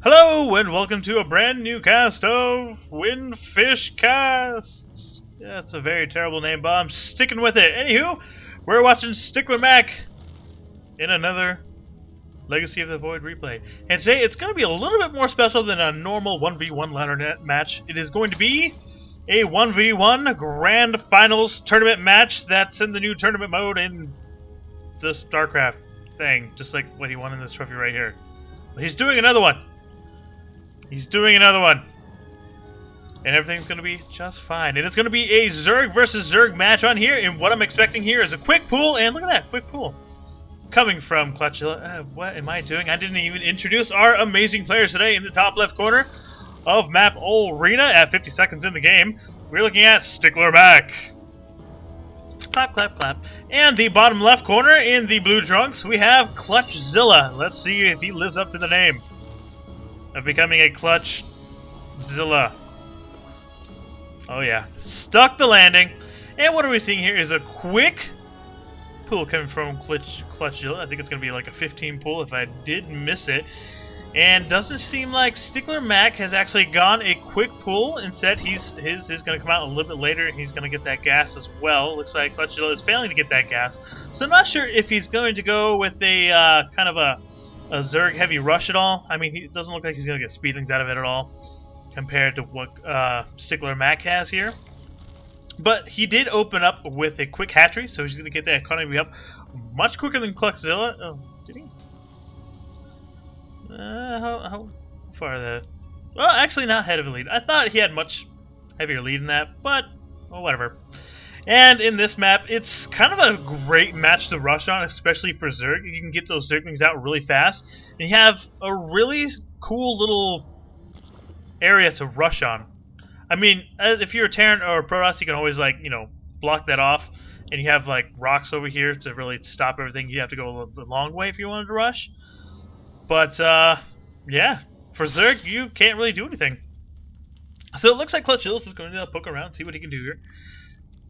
Hello and welcome to a brand new cast of Windfish Casts. Yeah, it's a very terrible name, but I'm sticking with it. Anywho, we're watching SticklerMac in another Legacy of the Void replay. And today it's going to be a little bit more special than a normal 1v1 ladder net match. It is going to be a 1v1 Grand Finals tournament match that's in the new tournament mode in the StarCraft thing. Just like what he won in this trophy right here. But he's doing another one. He's doing another one. And everything's going to be just fine. And it's going to be a Zerg versus Zerg match on here. And what I'm expecting here is a quick pool. And look at that, quick pool. Coming from ClutchZilla. What am I doing? I didn't even introduce our amazing players today in the top left corner of map Arena at 50 seconds in the game. We're looking at SticklerMac. Clap, clap, clap. And the bottom left corner in the blue trunks, we have ClutchZilla. Let's see if he lives up to the name of becoming a ClutchZilla. Oh yeah, stuck the landing. And what are we seeing here is a quick pull coming from ClutchZilla. I think it's going to be like a 15 pull if I did miss it. And doesn't seem like SticklerMac has actually gone a quick pull. Instead, his is going to come out a little bit later. He's going to get that gas as well. Looks like ClutchZilla is failing to get that gas. So I'm not sure if he's going to go with a kind of a Zerg heavy rush at all. I mean, it doesn't look like he's going to get speedlings out of it at all compared to what SticklerMac has here. But he did open up with a quick hatchery, so he's going to get that economy up much quicker than ClutchZilla. Oh, did he? How far is that? Well, actually not head of a lead. I thought he had much heavier lead than that, but well, whatever. And in this map, it's kind of a great match to rush on, especially for Zerg. You can get those Zerglings out really fast, and you have a really cool little area to rush on. I mean, if you're a Terran or a Protoss, you can always, like, you know, block that off, and you have, like, rocks over here to really stop everything. You have to go the long way if you wanted to rush. But, yeah, for Zerg, you can't really do anything. So it looks like ClutchZilla is going to poke around and see what he can do here.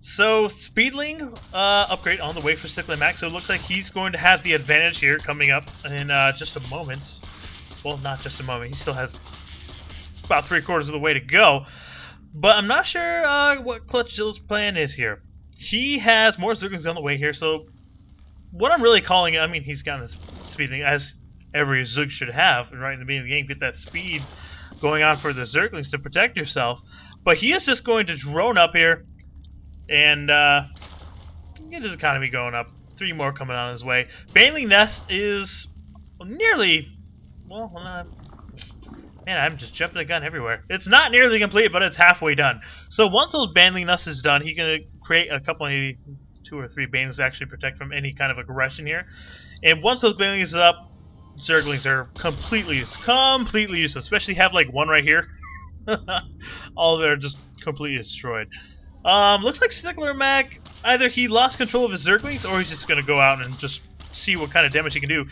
So, Speedling upgrade on the way for SticklerMac, so it looks like he's going to have the advantage here coming up in just a moment. Well, not just a moment, he still has about 3/4 of the way to go. But I'm not sure what ClutchZilla's plan is here. He has more Zerglings on the way here, so what I'm really calling it, I mean, he's got this Speedling, as every Zerg should have, and right in the beginning of the game, get that speed going on for the Zerglings to protect yourself. But he is just going to drone up here and get his economy going up. 3 more coming on his way. Baneling Nest is nearly, well, man, I'm just jumping the gun everywhere. It's not nearly complete, but it's halfway done. So once those Baneling Nests is done, he's going to create a couple, maybe 2 or 3 Banelings to actually protect from any kind of aggression here. And once those Banelings is up, Zerglings are completely useless. Especially have like one right here. All of them are just completely destroyed. Looks like SticklerMac, either he lost control of his Zerglings, or he's just going to go out and just see what kind of damage he can do.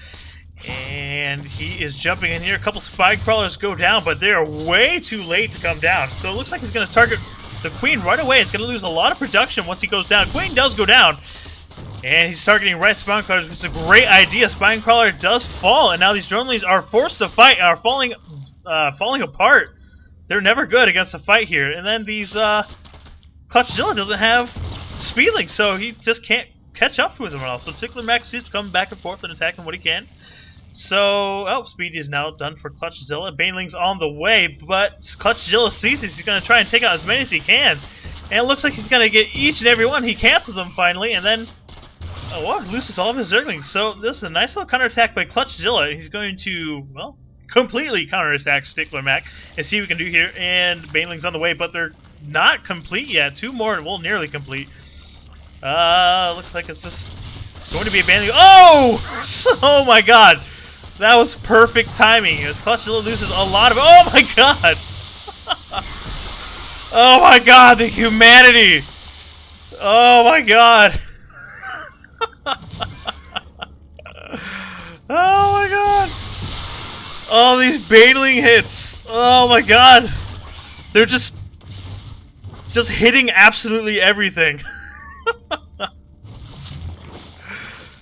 And he is jumping in here. A couple Spine Crawlers go down, but they are way too late to come down. So it looks like he's going to target the Queen right away. It's going to lose a lot of production once he goes down. Queen does go down, and he's targeting right Spine Crawlers, which is a great idea. Spine Crawler does fall, and now these Dronelings are forced to fight and are falling apart. They're never good against a fight here. And then these ClutchZilla doesn't have Speedling, so he just can't catch up with them at all. So SticklerMac keeps coming back and forth and attacking what he can. So, oh, speed is now done for ClutchZilla. Baneling's on the way, but ClutchZilla sees this. He's going to try and take out as many as he can. And it looks like he's going to get each and every one. He cancels them finally, and then loses all of his Zerglings. So this is a nice little counterattack by ClutchZilla. He's going to, well, completely counterattack SticklerMac and see what we can do here. And Baneling's on the way, but they're not complete yet. 2 more, well, nearly complete. Looks like it's just going to be a Baneling. Oh! Oh my god! That was perfect timing. As ClutchZilla loses a lot of. Oh my god! Oh my god, the humanity! Oh my god! Oh my god! Oh, these Baneling hits! Oh my god! They're just hitting absolutely everything.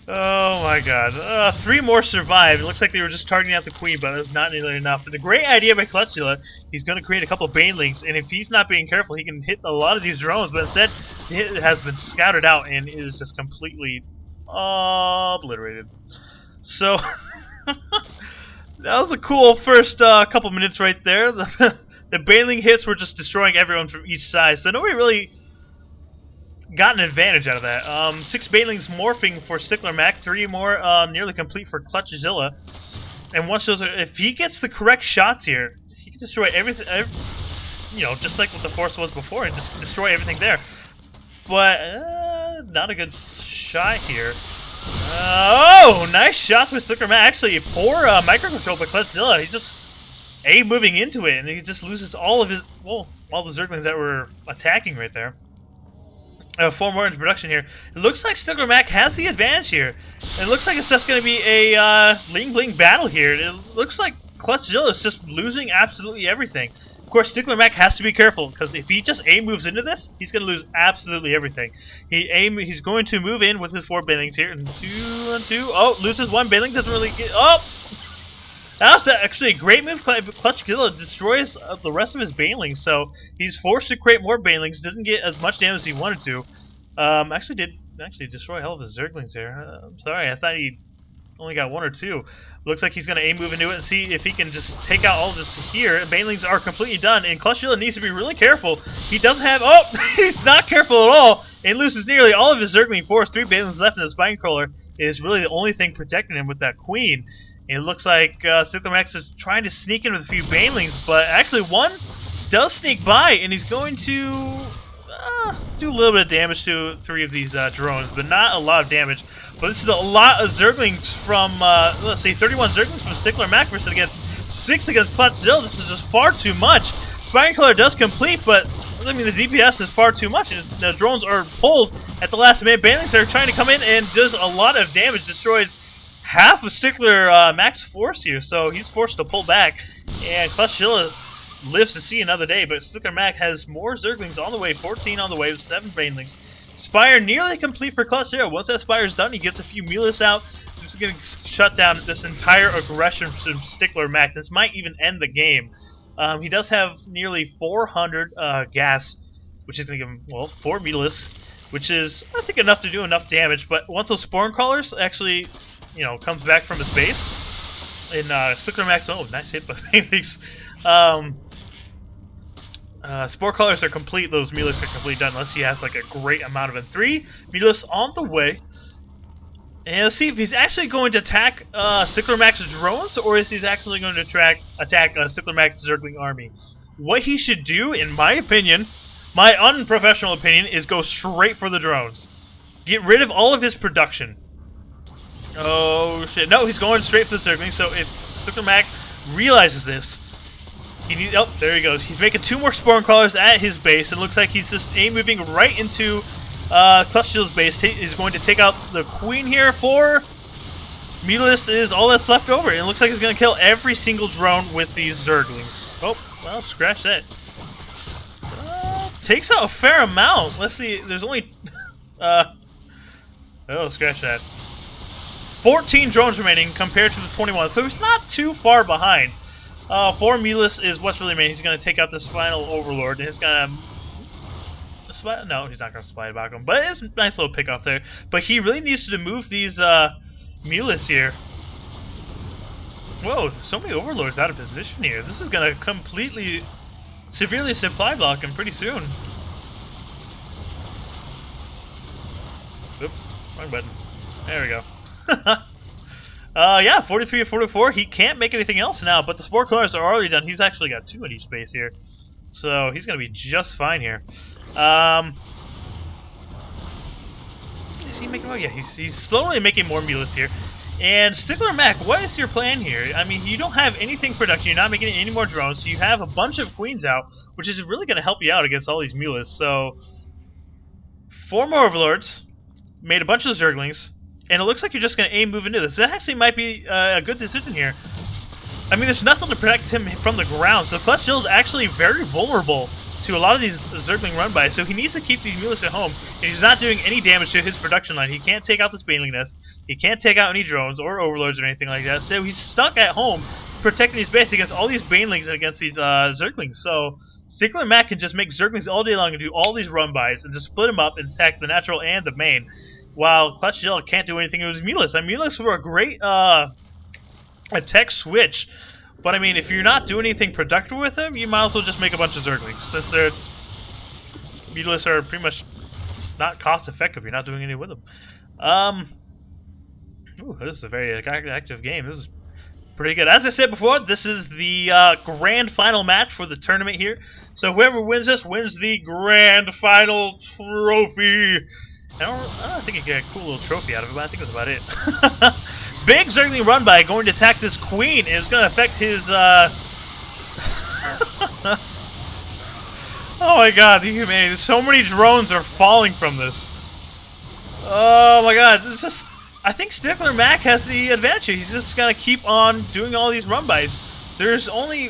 Oh my god. 3 more survive. It looks like they were just targeting out the queen, but that's not nearly enough. But the great idea by ClutchZilla, he's going to create a couple banelings, and if he's not being careful, he can hit a lot of these drones, but instead, it has been scouted out and is just completely obliterated. So, that was a cool first couple minutes right there. The baneling hits were just destroying everyone from each side, so nobody really got an advantage out of that. 6 banelings morphing for SticklerMac, 3 more nearly complete for ClutchZilla. And once those are, if he gets the correct shots here, he can destroy everything, you know, just like what the Force was before, and just destroy everything there. But, not a good shot here. Oh, nice shots with SticklerMac. Actually, poor microcontrol by ClutchZilla. He's just moving into it, and he just loses all of his, well, all the Zerglings that were attacking right there. 4 more into production here. It looks like SticklerMac has the advantage here. It looks like it's just going to be a bling bling battle here. It looks like ClutchZilla is just losing absolutely everything. Of course, SticklerMac has to be careful, because if he just moves into this, he's going to lose absolutely everything. He's going to move in with his 4 banelings here, and 2 and 2. Oh, loses 1 baneling, doesn't really get. Oh! That was actually a great move. ClutchZilla destroys the rest of his banelings, so he's forced to create more banelings. Doesn't get as much damage as he wanted to. Actually did destroy a hell of his Zerglings there. I'm sorry, I thought he only got 1 or 2. Looks like he's going to move into it and see if he can just take out all of this here. Banelings are completely done, and ClutchZilla needs to be really careful. He doesn't have. Oh, he's not careful at all, and loses nearly all of his Zergling force. 3 banelings left in the spine crawler is really the only thing protecting him with that queen. It looks like SticklerMac is trying to sneak in with a few banelings, but actually 1 does sneak by, and he's going to do a little bit of damage to 3 of these drones, but not a lot of damage. But this is a lot of Zerglings from, let's see, 31 Zerglings from SticklerMac versus against 6 against ClutchZilla. This is just far too much. Spine Crawler does complete, but I mean the DPS is far too much. The drones are pulled at the last minute. Banelings are trying to come in and does a lot of damage, destroys half of SticklerMac's force here, so he's forced to pull back, and ClutchZilla lives to see another day. But SticklerMac has more Zerglings on the way, 14 on the way with 7 banelings. Spire nearly complete for ClutchZilla. Once that Spire's done, he gets a few Mulis out. This is going to shut down this entire aggression from SticklerMac. This might even end the game. He does have nearly 400 gas, which is going to give him, well, 4 Mulis, which is, I think, enough to do enough damage. But once those Spawn Crawlers actually, you know, comes back from his base, and SticklerMac's, oh, nice hit by Phoenix. Spore Crawlers are complete, those Mulis are complete done, unless he has like a great amount of them. 3 Mulis on the way. And let's see if he's actually going to attack SticklerMac's drones, or is he actually going to attack SticklerMac's Zergling army. What he should do, in my opinion, my unprofessional opinion, is go straight for the drones. Get rid of all of his production. Oh shit, no, he's going straight for the Zergling, so if SticklerMac realizes this, he needs, oh, there he goes. He's making 2 more Spawn Crawlers at his base, and it looks like he's just moving right into ClutchZilla's base. He's going to take out the queen here. 4 Mulis is all that's left over, and it looks like he's going to kill every single drone with these Zerglings. Oh, well, scratch that. Takes out a fair amount. Let's see, there's only... oh, scratch that. 14 drones remaining compared to the 21, so he's not too far behind. 4 Mulis is what's really remaining. He's going to take out this final Overlord, and he's going to... No, he's not going to spy about him, but it's a nice little pick off there. But he really needs to move these Mulis here. Whoa, so many Overlords out of position here. This is going to completely, severely supply block him pretty soon. Oop, wrong button. There we go. Yeah, 43 of 44. He can't make anything else now, but the Spore Crawlers are already done. He's actually got 2 in each base here, so he's going to be just fine here. Is he making more? Yeah, he's slowly making more Mulis here. And SticklerMac, what is your plan here? I mean, you don't have anything production. You're not making any more drones, so you have a bunch of queens out, which is really going to help you out against all these Mulis. So, 4 more Overlords, made a bunch of Zerglings, and it looks like you're just going to move into this. That actually might be a good decision here. I mean, there's nothing to protect him from the ground, so ClutchZilla is actually very vulnerable to a lot of these Zergling run-bys, so he needs to keep these Mulists at home, and he's not doing any damage to his production line. He can't take out this Baneling Nest, he can't take out any drones or Overlords or anything like that, so he's stuck at home protecting his base against all these Banelings and against these Zerglings. So SticklerMac can just make Zerglings all day long and do all these run-bys and just split them up and attack the natural and the main, while ClutchZilla can't do anything with his Mulists. And Mulists were a great attack switch, but I mean, if you're not doing anything productive with them, you might as well just make a bunch of Zerglings, since Mulists are pretty much not cost effective. You're not doing anything with them. Ooh, this is a very active game. This is pretty good. As I said before, this is the grand final match for the tournament here. So whoever wins this wins the grand final trophy. I don't think you get a cool little trophy out of it, but I think that's about it. Big Zergling run by going to attack this queen is going to affect his oh my god, the humanity. So many drones are falling from this. Oh my god, this is just... I think SticklerMac has the advantage here. He's just going to keep on doing all these run-bys. There's only,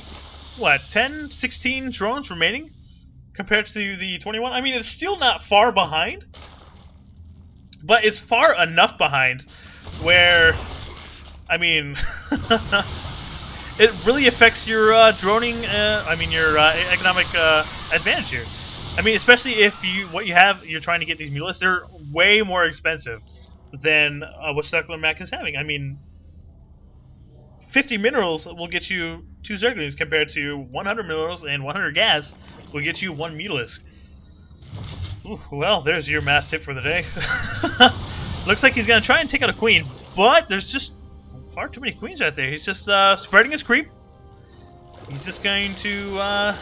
what, 10, 16 drones remaining compared to the 21? I mean, it's still not far behind, but it's far enough behind where, I mean, it really affects your droning, your economic advantage here. I mean, especially if you're trying to get these Mulists, they're way more expensive than what SticklerMac is having. I mean, 50 minerals will get you 2 Zerglings compared to 100 minerals and 100 gas will get you 1 Mutalisk. Ooh, well, there's your math tip for the day. Looks like he's going to try and take out a queen, but there's just far too many queens out there. He's just spreading his creep. He's just going to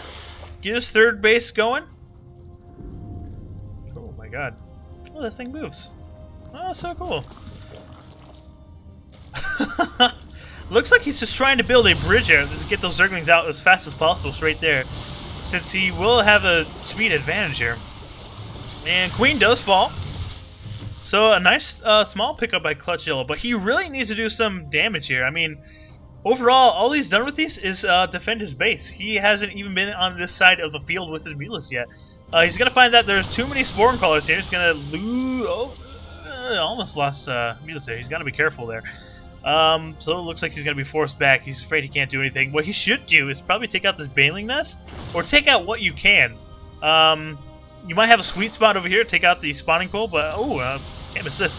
get his third base going. Oh my god. Oh, that thing moves. Oh, so cool. Looks like he's just trying to build a bridge here to get those Zerglings out as fast as possible straight there, since he will have a speed advantage here. And queen does fall. So a nice small pickup by ClutchZilla, but he really needs to do some damage here. I mean, overall, all he's done with these is defend his base. He hasn't even been on this side of the field with his Mulists yet. He's going to find that there's too many Spore Crawlers here. He's going to lose... Oh, almost lost Mulists there. He's got to be careful there. So it looks like he's going to be forced back. He's afraid he can't do anything. What he should do is probably take out this Baneling Nest, or take out what you can. You might have a sweet spot over here, take out the spawning pool, but can't miss this.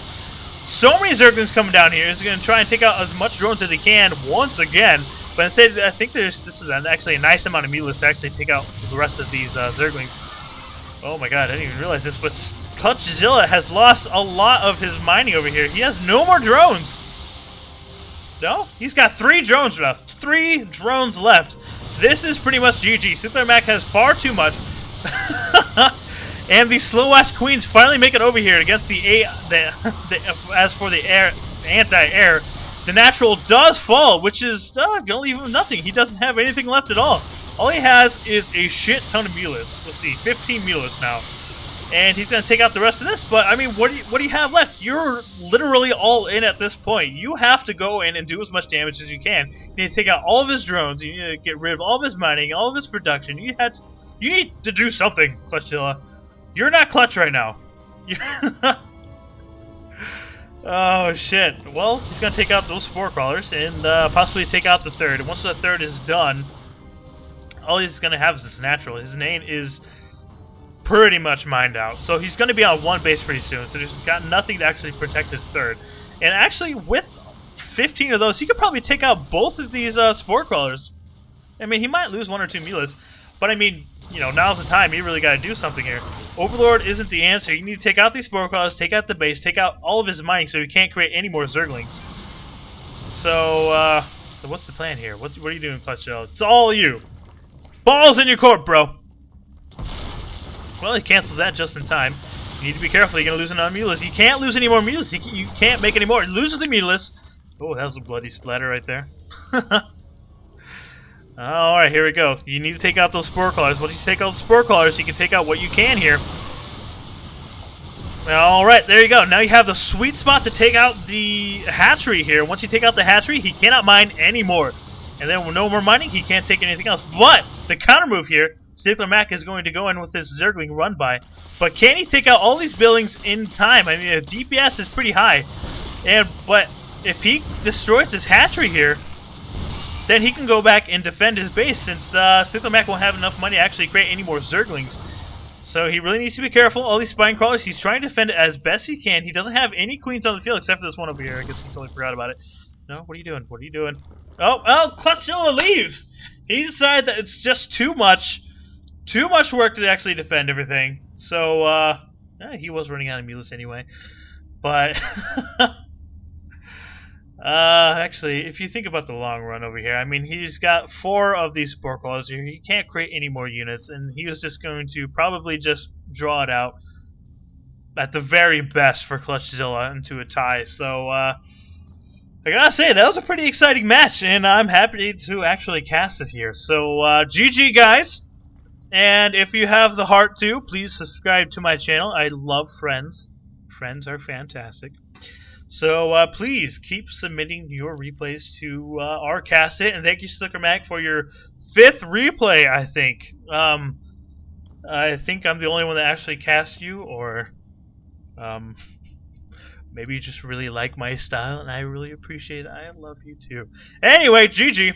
So many Zerglings coming down here. He's going to try and take out as much drones as he can once again, but instead I think this is actually a nice amount of Mulists to actually take out the rest of these Zerglings. Oh my god, I didn't even realize this, but ClutchZilla has lost a lot of his mining over here. He has no more drones. No? He's got 3 drones left. 3 drones left. This is pretty much GG. SticklerMac has far too much. And the slow-ass queens finally make it over here against as for the anti-air, the natural does fall, which is gonna leave him nothing. He doesn't have anything left at all. All he has is a shit ton of Mulists. Let's see, 15 Mulists now. And he's going to take out the rest of this, but I mean, what do you have left? You're literally all in at this point. You have to go in and do as much damage as you can. You need to take out all of his drones. You need to get rid of all of his mining, all of his production. You need to do something, ClutchZilla. You're not clutch right now. Oh shit. Well, he's going to take out those Spore Crawlers and possibly take out the third. And once the third is done, all he's going to have is this natural. His name is pretty much mined out. So he's going to be on 1 base pretty soon. So there's got nothing to actually protect his third. And actually, with 15 of those, he could probably take out both of these Spore Crawlers. I mean, he might lose 1 or 2 Mulists. But I mean, you know, now's the time. You really got to do something here. Overlord isn't the answer. You need to take out these Spore Crawlers, take out the base, take out all of his mining so he can't create any more Zerglings. So what's the plan here? What are you doing, ClutchZilla? It's all you. Balls in your court, bro. Well, he cancels that just in time. You need to be careful. You're going to lose another Mulist. You can't lose any more Mulists. You can't make any more. He loses the Mulist. Oh, that was a bloody splatter right there. Alright, here we go. You need to take out those Spore Crawlers. Once you take out the Spore Crawlers, you can take out what you can here. Alright, there you go. Now you have the sweet spot to take out the hatchery here. Once you take out the hatchery, he cannot mine anymore. And then with no more mining, he can't take anything else. But the counter move here SticklerMac is going to go in with this Zergling run by. But can he take out all these buildings in time? I mean, the DPS is pretty high. But if he destroys his hatchery here, then he can go back and defend his base, since SticklerMac won't have enough money to actually create any more Zerglings. So he really needs to be careful. All these spine crawlers, he's trying to defend it as best he can. He doesn't have any queens on the field except for this one over here. I guess we totally forgot about it. No, what are you doing? What are you doing? Oh, ClutchZilla leaves! He decided that it's just too much work to actually defend everything. So, he was running out of mules anyway. But, actually, if you think about the long run over here, I mean, he's got 4 of these spore crawlers here. He can't create any more units, and he was just going to probably just draw it out at the very best for ClutchZilla into a tie. So, I gotta say, that was a pretty exciting match, and I'm happy to actually cast it here. So, GG, guys. And if you have the heart to, please subscribe to my channel. I love friends. Friends are fantastic. So, please keep submitting your replays to our cast it. And thank you, SticklerMac, for your 5th replay, I think. I think I'm the only one that actually cast you, or maybe you just really like my style, and I really appreciate it. I love you too. Anyway, GG.